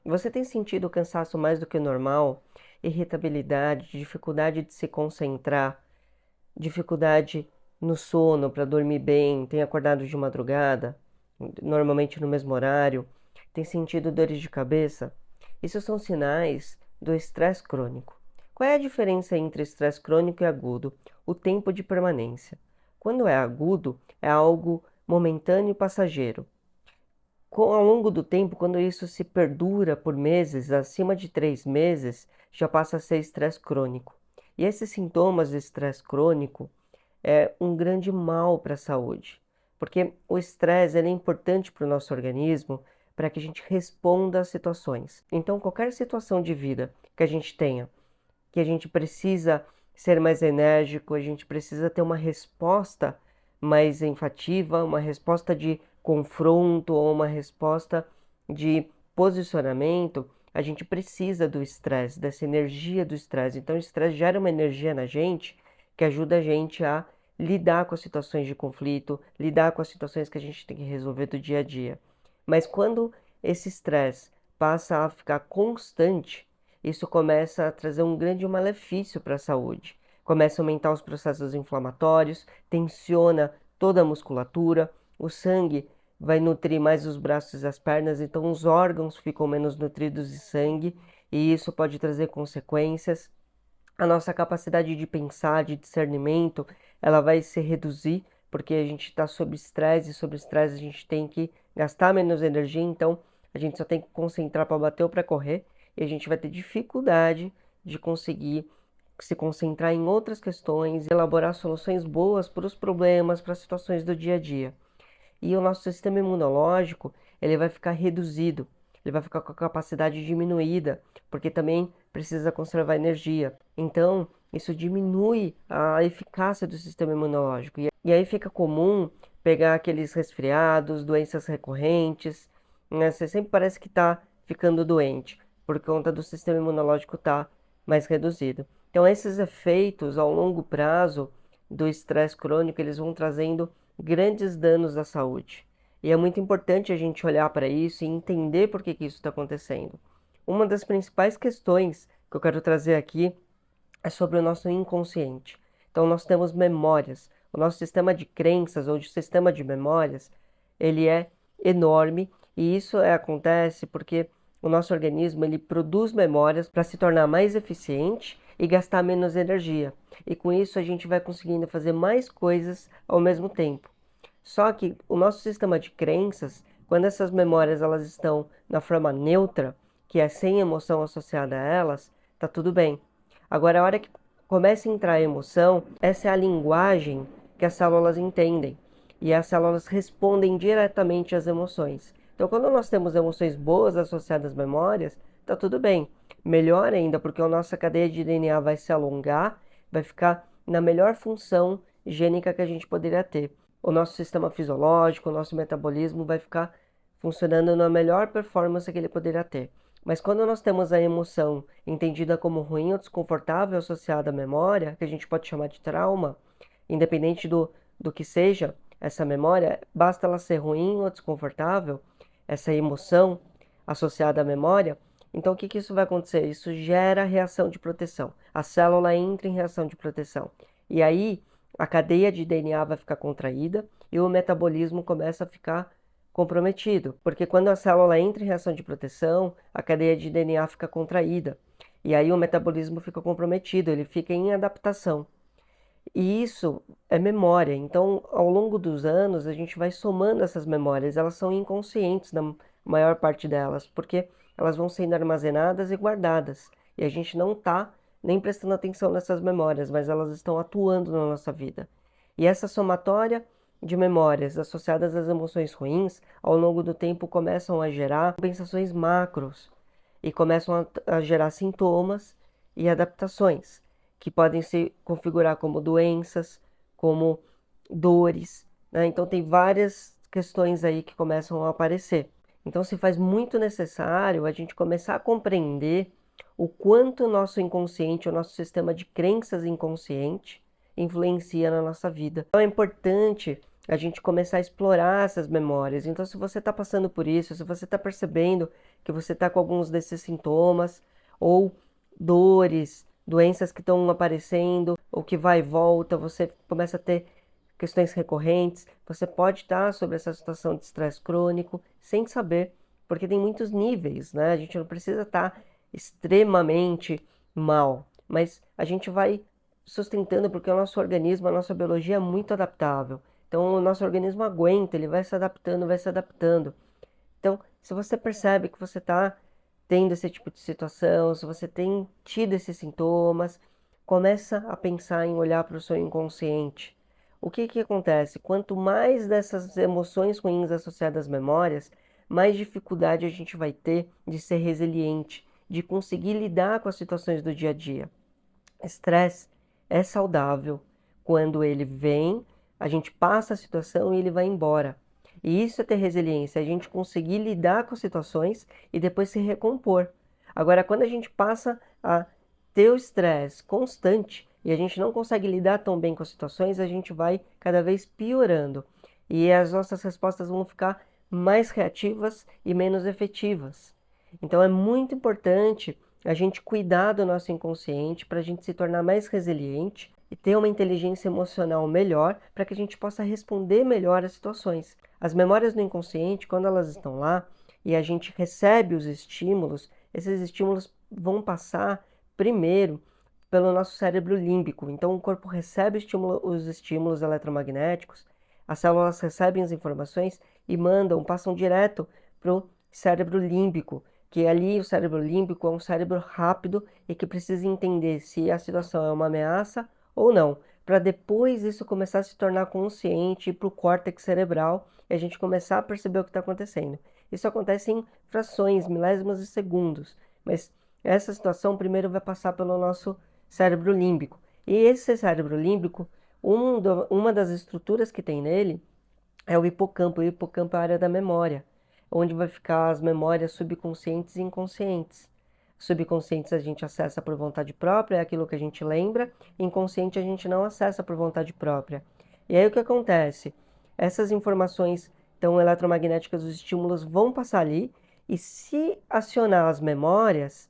Você tem sentido cansaço mais do que o normal? Irritabilidade, dificuldade de se concentrar, dificuldade no sono para dormir bem, tem acordado de madrugada, normalmente no mesmo horário, tem sentido dores de cabeça? Isso são sinais do estresse crônico. Qual é a diferença entre estresse crônico e agudo? O tempo de permanência. Quando é agudo, é algo momentâneo e passageiro. Ao longo do tempo, quando isso se perdura por meses, acima de 3 meses, já passa a ser estresse crônico. E esses sintomas de estresse crônico é um grande mal para a saúde, porque o estresse é importante para o nosso organismo para que a gente responda às situações. Então, qualquer situação de vida que a gente tenha, que a gente precisa ser mais enérgico, a gente precisa ter uma resposta mais enfativa, uma resposta de confronto ou uma resposta de posicionamento, a gente precisa do estresse, dessa energia do estresse. Então, o estresse gera uma energia na gente que ajuda a gente a lidar com as situações de conflito, lidar com as situações que a gente tem que resolver do dia a dia. Mas quando esse estresse passa a ficar constante, isso começa a trazer um grande malefício para a saúde. Começa a aumentar os processos inflamatórios, tensiona toda a musculatura, o sangue vai nutrir mais os braços e as pernas, então os órgãos ficam menos nutridos de sangue e isso pode trazer consequências. A nossa capacidade de pensar, de discernimento, ela vai se reduzir, porque a gente está sob estresse, e sob estresse a gente tem que gastar menos energia, então a gente só tem que concentrar para bater ou para correr, e a gente vai ter dificuldade de conseguir se concentrar em outras questões, elaborar soluções boas para os problemas, para as situações do dia a dia. E o nosso sistema imunológico, ele vai ficar reduzido, ele vai ficar com a capacidade diminuída, porque também precisa conservar energia. Então, isso diminui a eficácia do sistema imunológico. E aí fica comum pegar aqueles resfriados, doenças recorrentes, né? Você sempre parece que está ficando doente, por conta do sistema imunológico estar mais reduzido. Então, esses efeitos ao longo prazo do estresse crônico, eles vão trazendo grandes danos à saúde. E é muito importante a gente olhar para isso e entender por que isso está acontecendo. Uma das principais questões que eu quero trazer aqui é sobre o nosso inconsciente. Então, nós temos memórias. O nosso sistema de crenças ou de sistema de memórias, ele é enorme e isso acontece porque o nosso organismo ele produz memórias para se tornar mais eficiente e gastar menos energia. E com isso a gente vai conseguindo fazer mais coisas ao mesmo tempo. Só que o nosso sistema de crenças, quando essas memórias elas estão na forma neutra, que é sem emoção associada a elas, tá tudo bem. Agora, a hora que começa a entrar a emoção, essa é a linguagem que as células entendem. E as células respondem diretamente às emoções. Então, quando nós temos emoções boas associadas às memórias, tá tudo bem. Melhor ainda, porque a nossa cadeia de DNA vai se alongar, vai ficar na melhor função gênica que a gente poderia ter. O nosso sistema fisiológico, o nosso metabolismo vai ficar funcionando na melhor performance que ele poderia ter. Mas quando nós temos a emoção entendida como ruim ou desconfortável associada à memória, que a gente pode chamar de trauma, independente do que seja essa memória, basta ela ser ruim ou desconfortável, essa emoção associada à memória, então o que isso vai acontecer? Isso gera reação de proteção. A célula entra em reação de proteção. E aí a cadeia de DNA vai ficar contraída e o metabolismo começa a ficar comprometido, porque quando a célula entra em reação de proteção, a cadeia de DNA fica contraída, e aí o metabolismo fica comprometido, ele fica em adaptação. E isso é memória, então ao longo dos anos a gente vai somando essas memórias, elas são inconscientes na maior parte delas, porque elas vão sendo armazenadas e guardadas, e a gente não está nem prestando atenção nessas memórias, mas elas estão atuando na nossa vida. E essa somatória de memórias associadas às emoções ruins, ao longo do tempo começam a gerar compensações macros e começam a gerar sintomas e adaptações que podem se configurar como doenças, como dores, né? Então tem várias questões aí que começam a aparecer. Então se faz muito necessário a gente começar a compreender o quanto o nosso inconsciente, o nosso sistema de crenças inconsciente influencia na nossa vida. Então é importante a gente começar a explorar essas memórias. Então, se você está passando por isso, se você está percebendo que você está com alguns desses sintomas, ou dores, doenças que estão aparecendo, ou que vai e volta, você começa a ter questões recorrentes, você pode estar sobre essa situação de estresse crônico sem saber, porque tem muitos níveis, né? A gente não precisa estar extremamente mal, mas a gente vai sustentando porque o nosso organismo, a nossa biologia é muito adaptável. Então o nosso organismo aguenta, ele vai se adaptando, vai se adaptando. Então, se você percebe que você está tendo esse tipo de situação, se você tem tido esses sintomas, começa a pensar em olhar para o seu inconsciente. O que que acontece? Quanto mais dessas emoções ruins associadas às memórias, mais dificuldade a gente vai ter de ser resiliente, de conseguir lidar com as situações do dia a dia. Estresse é saudável quando ele vem, a gente passa a situação e ele vai embora. E isso é ter resiliência, a gente conseguir lidar com as situações e depois se recompor. Agora, quando a gente passa a ter o estresse constante e a gente não consegue lidar tão bem com as situações, a gente vai cada vez piorando. E as nossas respostas vão ficar mais reativas e menos efetivas. Então é muito importante a gente cuidar do nosso inconsciente para a gente se tornar mais resiliente e ter uma inteligência emocional melhor para que a gente possa responder melhor às situações. As memórias do inconsciente, quando elas estão lá e a gente recebe os estímulos, esses estímulos vão passar primeiro pelo nosso cérebro límbico. Então o corpo recebe os estímulos eletromagnéticos, as células recebem as informações e passam direto para o cérebro límbico, que ali o cérebro límbico é um cérebro rápido e que precisa entender se a situação é uma ameaça ou não, para depois isso começar a se tornar consciente para o córtex cerebral e a gente começar a perceber o que está acontecendo. Isso acontece em frações, milésimas de segundos, mas essa situação primeiro vai passar pelo nosso cérebro límbico. E esse cérebro límbico, uma das estruturas que tem nele é o hipocampo. O hipocampo é a área da memória, onde vai ficar as memórias subconscientes e inconscientes. Subconscientes a gente acessa por vontade própria, é aquilo que a gente lembra. Inconsciente a gente não acessa por vontade própria. E aí o que acontece? Essas informações então, eletromagnéticas, os estímulos vão passar ali, e se acionar as memórias,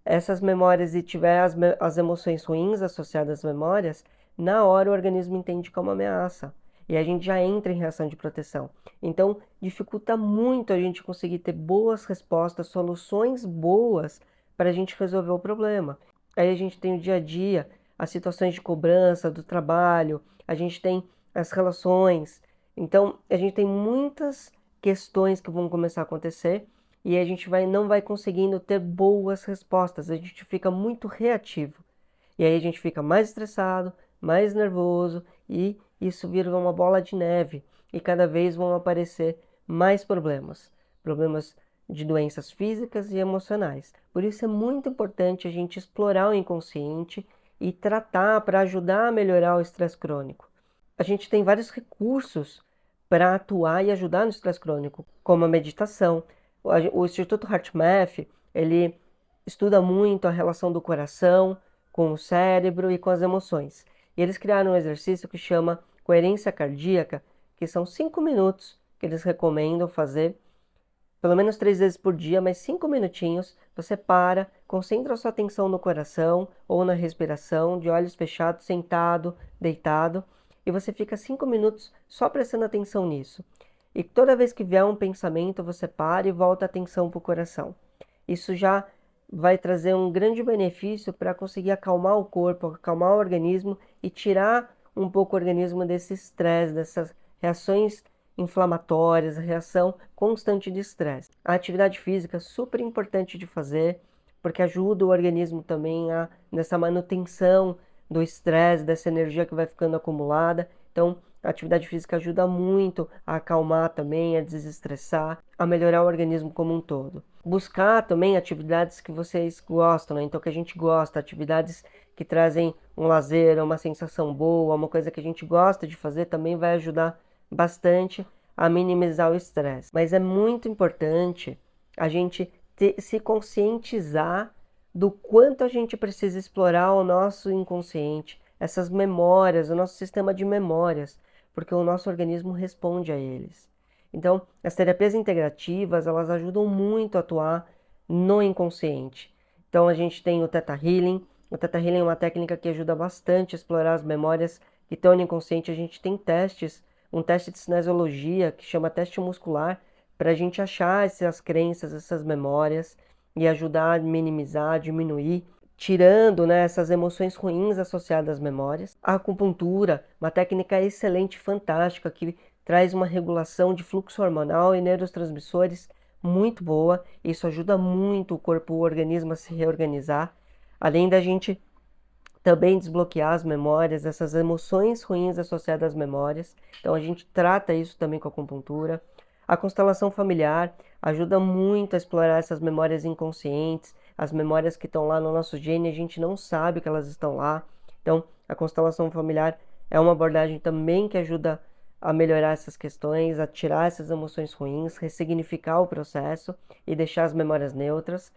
essas memórias e tiver as emoções ruins associadas às memórias, na hora o organismo entende como ameaça. E a gente já entra em reação de proteção. Então, dificulta muito a gente conseguir ter boas respostas, soluções boas para a gente resolver o problema. Aí a gente tem o dia a dia, as situações de cobrança do trabalho, a gente tem as relações. Então, a gente tem muitas questões que vão começar a acontecer e a gente não vai conseguindo ter boas respostas, a gente fica muito reativo. E aí a gente fica mais estressado, mais nervoso e isso vira uma bola de neve e cada vez vão aparecer mais problemas. Problemas de doenças físicas e emocionais. Por isso é muito importante a gente explorar o inconsciente e tratar para ajudar a melhorar o estresse crônico. A gente tem vários recursos para atuar e ajudar no estresse crônico, como a meditação. O Instituto HeartMath, ele estuda muito a relação do coração com o cérebro e com as emoções. E eles criaram um exercício que chama coerência cardíaca, que são 5 minutos que eles recomendam fazer, pelo menos 3 vezes por dia, mas 5 minutinhos, você para, concentra a sua atenção no coração ou na respiração, de olhos fechados, sentado, deitado, e você fica 5 minutos só prestando atenção nisso. E toda vez que vier um pensamento, você para e volta a atenção para o coração. Isso já vai trazer um grande benefício para conseguir acalmar o corpo, acalmar o organismo e tirar um pouco o organismo desse estresse, dessas reações inflamatórias, reação constante de estresse. A atividade física é super importante de fazer, porque ajuda o organismo também nessa manutenção do estresse, dessa energia que vai ficando acumulada. Então, a atividade física ajuda muito a acalmar também, a desestressar, a melhorar o organismo como um todo. Buscar também atividades que vocês gostam, né? Então que a gente gosta, atividades que trazem um lazer, uma sensação boa, uma coisa que a gente gosta de fazer também vai ajudar bastante a minimizar o estresse. Mas é muito importante a gente se conscientizar do quanto a gente precisa explorar o nosso inconsciente, essas memórias, o nosso sistema de memórias, porque o nosso organismo responde a eles. Então, as terapias integrativas, elas ajudam muito a atuar no inconsciente. Então, a gente tem o Theta Healing. O Theta Healing é uma técnica que ajuda bastante a explorar as memórias que estão no inconsciente. A gente tem testes, um teste de cinesiologia que chama teste muscular, para a gente achar essas crenças, essas memórias e ajudar a minimizar, diminuir, tirando, né, essas emoções ruins associadas às memórias. A acupuntura, uma técnica excelente, fantástica, que traz uma regulação de fluxo hormonal e neurotransmissores muito boa. Isso ajuda muito o corpo, o organismo a se reorganizar. Além da gente também desbloquear as memórias, essas emoções ruins associadas às memórias. Então a gente trata isso também com a acupuntura. A constelação familiar ajuda muito a explorar essas memórias inconscientes, as memórias que estão lá no nosso gene, a gente não sabe que elas estão lá. Então a constelação familiar é uma abordagem também que ajuda a melhorar essas questões, a tirar essas emoções ruins, ressignificar o processo e deixar as memórias neutras.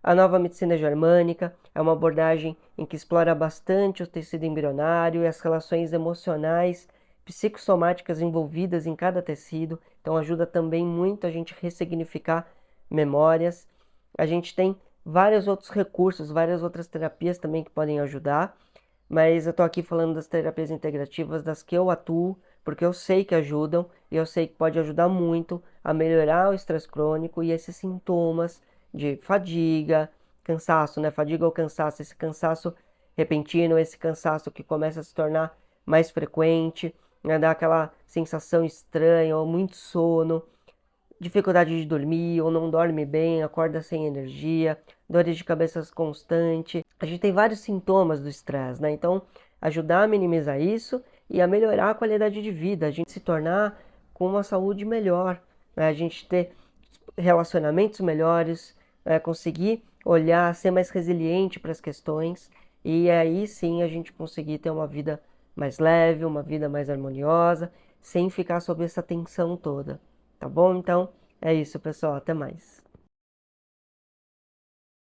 A nova medicina germânica é uma abordagem em que explora bastante o tecido embrionário e as relações emocionais, psicossomáticas envolvidas em cada tecido, então ajuda também muito a gente ressignificar memórias. A gente tem vários outros recursos, várias outras terapias também que podem ajudar, mas eu estou aqui falando das terapias integrativas, das que eu atuo, porque eu sei que ajudam e eu sei que pode ajudar muito a melhorar o estresse crônico e esses sintomas de fadiga, cansaço, né? Fadiga ou cansaço, esse cansaço repentino, esse cansaço que começa a se tornar mais frequente, né? Dá aquela sensação estranha, ou muito sono, dificuldade de dormir, ou não dorme bem, acorda sem energia, dores de cabeça constante. A gente tem vários sintomas do estresse, né? Então, ajudar a minimizar isso e a melhorar a qualidade de vida, a gente se tornar com uma saúde melhor, né? A gente ter relacionamentos melhores, conseguir olhar, ser mais resiliente para as questões e aí sim a gente conseguir ter uma vida mais leve, uma vida mais harmoniosa, sem ficar sob essa tensão toda, tá bom? Então é isso, pessoal, até mais.